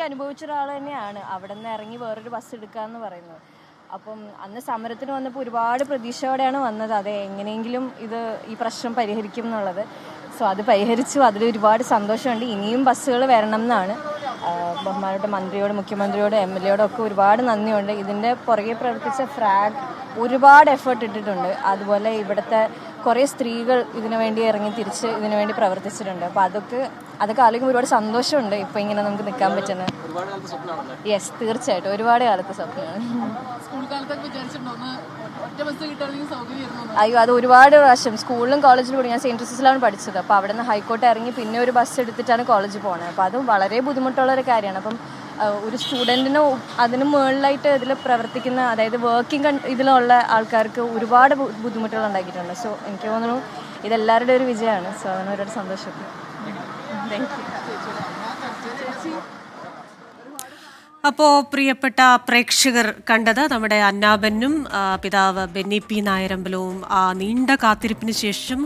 അനുഭവിച്ച ഒരാൾ തന്നെയാണ്. അവിടെ നിന്ന് ഇറങ്ങി വേറൊരു ബസ് എടുക്കാമെന്ന് പറയുന്നത്. അപ്പം അന്ന് സമരത്തിന് വന്നപ്പോൾ ഒരുപാട് പ്രതീക്ഷയോടെയാണ് വന്നത്, അതെ എങ്ങനെയെങ്കിലും ഈ പ്രശ്നം പരിഹരിക്കും എന്നുള്ളത്. സോ അത് പരിഹരിച്ചു, അതിൽ ഒരുപാട് സന്തോഷമുണ്ട്. ഇനിയും ബസ്സുകൾ വരണം എന്നാണ്. ബഹുമാനപ്പെട്ട മന്ത്രിയോട്, മുഖ്യമന്ത്രിയോട്, MLA ഒക്കെ ഒരുപാട് നന്ദിയുണ്ട്. ഇതിൻ്റെ പുറകെ പ്രവർത്തിച്ച ഫ്രാഗ് ഒരുപാട് എഫേർട്ട് ഇട്ടിട്ടുണ്ട്. അതുപോലെ ഇവിടുത്തെ കുറേ സ്ത്രീകൾ ഇതിനു വേണ്ടി ഇറങ്ങി തിരിച്ച് ഇതിനു വേണ്ടി പ്രവർത്തിച്ചിട്ടുണ്ട്. അപ്പോൾ അതൊക്കെ ആലോചിക്കുമ്പോൾ ഒരുപാട് സന്തോഷമുണ്ട്. ഇപ്പോൾ ഇങ്ങനെ നമുക്ക് നിൽക്കാൻ പറ്റുന്നത്. യെസ്, തീർച്ചയായിട്ടും ഒരുപാട് കാലത്തെ സ്വപ്നമാണ്. അയ്യോ, അത് ഒരുപാട് പ്രാവശ്യം സ്കൂളിലും കോളേജിലും കൂടി. ഞാൻ സെയിൻറ്റ് ജോസഫിലാണ് പഠിച്ചത്. അപ്പോൾ അവിടെ നിന്ന് ഹൈക്കോർട്ട് ഇറങ്ങി പിന്നെ ഒരു ബസ് എടുത്തിട്ടാണ് കോളേജിൽ പോകുന്നത്. അപ്പോൾ അതും വളരെ ബുദ്ധിമുട്ടുള്ളൊരു കാര്യമാണ്. അപ്പം ഒരു സ്റ്റുഡൻറ്റിന് അതിന് മുകളിലായിട്ട് ഇതിൽ പ്രവർത്തിക്കുന്ന, അതായത് വർക്കിംഗ് ഇതിലുള്ള ആൾക്കാർക്ക് ഒരുപാട് ബുദ്ധിമുട്ടുകൾ ഉണ്ടാക്കിയിട്ടുണ്ട്. സോ എനിക്ക് തോന്നുന്നു ഇതെല്ലാവരുടെ ഒരു വിജയമാണ്. സോ അതിന് ഒരുപാട് സന്തോഷമുണ്ട്. Thank you. അപ്പോൾ പ്രിയപ്പെട്ട പ്രേക്ഷകർ കണ്ടത് നമ്മുടെ അന്നാബെന്നും പിതാവ് ബെന്നി പി നായരമ്പലവും ആ നീണ്ട കാത്തിരിപ്പിന് ശേഷം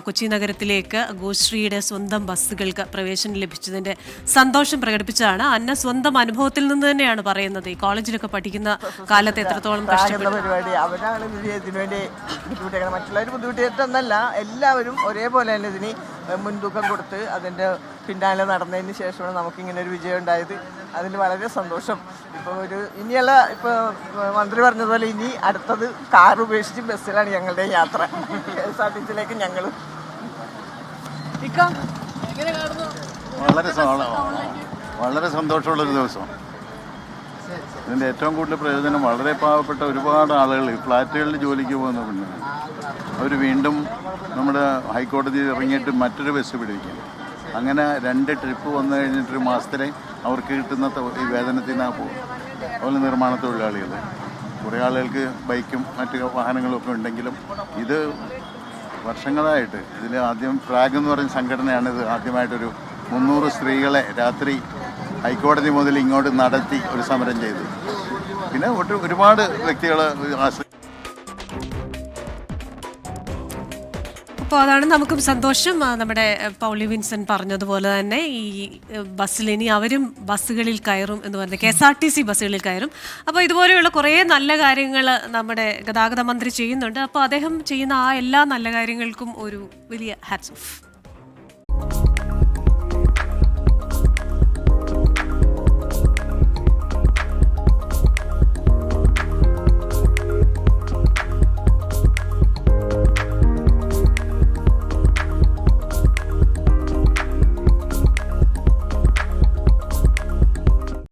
കൊച്ചി നഗരത്തിലേക്ക് ഗോശ്രീയുടെ സ്വന്തം ബസ്സുകൾക്ക് പ്രവേശനം ലഭിച്ചതിൻ്റെ സന്തോഷം പ്രകടിപ്പിച്ചതാണ്. അന്ന സ്വന്തം അനുഭവത്തിൽ നിന്ന് തന്നെയാണ് പറയുന്നത്. ഈ കോളേജിലൊക്കെ പഠിക്കുന്ന കാലത്ത് എത്രത്തോളം കഷ്ടപ്പെട്ട പരിപാടി അവരാണ് ഇതിനു വേണ്ടി ബുദ്ധിമുട്ടിക്കണം. മറ്റുള്ളവർ ബുദ്ധിമുട്ടിയിട്ടൊന്നല്ല, എല്ലാവരും ഒരേപോലെ തന്നെ ഇതിന് മുൻതൂക്കം കൊടുത്ത് അതിൻ്റെ പിന്നാലെ നടന്നതിന് ശേഷമാണ് നമുക്കിങ്ങനെ ഒരു വിജയം ഉണ്ടായത്. അതിൽ വളരെ സന്തോഷം. ഇപ്പോൾ ഇനിയുള്ള മന്ത്രി പറഞ്ഞതുപോലെ ഇനി അടുത്തത് കാർ ഉപേക്ഷിച്ച് ബസ്സിലാണ് ഞങ്ങളുടെ യാത്ര. KSRTCയിലേക്ക് ഞങ്ങൾ വളരെ സന്തോഷമുള്ളൊരു ദിവസം. ഇതിൻ്റെ ഏറ്റവും കൂടുതൽ പ്രയോജനം വളരെ പാവപ്പെട്ട ഒരുപാട് ആളുകൾ ഫ്ലാറ്റുകളിൽ ജോലിക്ക് പോകുന്ന പെണ്ണുങ്ങൾ അവർ വീണ്ടും നമ്മുടെ ഹൈക്കോടതിയിൽ ഇറങ്ങിയിട്ട് മറ്റൊരു ബസ് പിടിക്കും. അങ്ങനെ 2 ട്രിപ്പ് വന്നു കഴിഞ്ഞിട്ടൊരു മാസത്തിലെ അവർക്ക് കിട്ടുന്ന ഈ വേതനത്തിനാണ് പോകും. അതുപോലെ നിർമ്മാണ തൊഴിലാളികൾ, കുറേ ആളുകൾക്ക് ബൈക്കും മറ്റു വാഹനങ്ങളും ഒക്കെ ഉണ്ടെങ്കിലും ഇത് വർഷങ്ങളായിട്ട് ഇതിൽ ആദ്യം ഫ്രാഗ് എന്ന് പറയുന്ന സംഘടനയാണ് ഇത് ആദ്യമായിട്ടൊരു 300 സ്ത്രീകളെ രാത്രി ഹൈക്കോടതി മുതൽ ഇങ്ങോട്ട് നടത്തി ഒരു സമരം ചെയ്തു. പിന്നെ ഒരുപാട് വ്യക്തികൾ അപ്പോൾ അതാണ് നമുക്കും സന്തോഷം. നമ്മുടെ പൗളി വിൻസെൻ്റ് പറഞ്ഞതുപോലെ തന്നെ ഈ ബസ്സിൽ ഇനി അവരും ബസ്സുകളിൽ കയറും എന്ന് പറഞ്ഞത് KSRTC ബസ്സുകളിൽ കയറും. അപ്പോൾ ഇതുപോലെയുള്ള കുറേ നല്ല കാര്യങ്ങൾ നമ്മുടെ ഗതാഗത മന്ത്രി ചെയ്യുന്നുണ്ട്. അപ്പോൾ അദ്ദേഹം ചെയ്യുന്ന ആ എല്ലാ നല്ല കാര്യങ്ങൾക്കും ഒരു വലിയ ഹാറ്റ്സ് ഓഫ്.